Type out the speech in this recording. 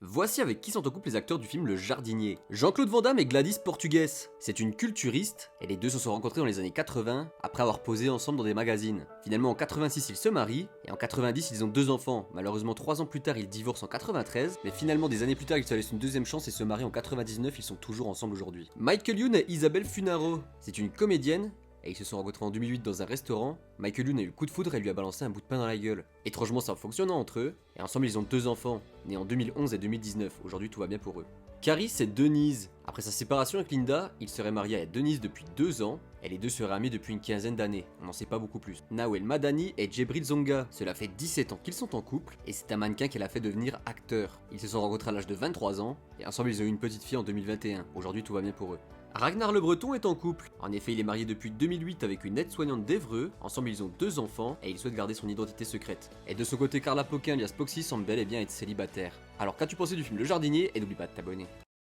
Voici avec qui sont en couple les acteurs du film Le Jardinier. Jean-Claude Van Damme et Gladys Portugues. C'est une culturiste, et les deux se sont rencontrés dans les années 80, après avoir posé ensemble dans des magazines. Finalement en 86 ils se marient, et en 90 ils ont 2 enfants. Malheureusement 3 ans plus tard ils divorcent en 93, mais finalement des années plus tard ils se laissent une deuxième chance et se marient en 99, ils sont toujours ensemble aujourd'hui. Michael Youn et Isabelle Funaro. C'est une comédienne, et ils se sont rencontrés en 2008 dans un restaurant. Michael Youn a eu le coup de foudre et lui a balancé un bout de pain dans la gueule. Étrangement ça fonctionnant entre eux, et ensemble ils ont 2 enfants, nés en 2011 et 2019, aujourd'hui tout va bien pour eux. Caris et Denise. Après sa séparation avec Linda, il serait marié à Denise depuis 2 ans, et les deux seraient amis depuis une quinzaine d'années, on n'en sait pas beaucoup plus. Nawel Madani et Djibril Zonga. Cela fait 17 ans qu'ils sont en couple, et c'est un mannequin qu'elle a fait devenir acteur. Ils se sont rencontrés à l'âge de 23 ans, et ensemble ils ont eu une petite fille en 2021, aujourd'hui tout va bien pour eux. Ragnar Le Breton est en couple. En effet, il est marié depuis 2008 avec une aide-soignante d'Évreux. Ensemble, ils ont 2 enfants et il souhaite garder son identité secrète. Et de son côté, Carla Poquin alias Poxy semble bel et bien être célibataire. Alors, qu'as-tu pensé du film Le Jardinier? Et n'oublie pas de t'abonner.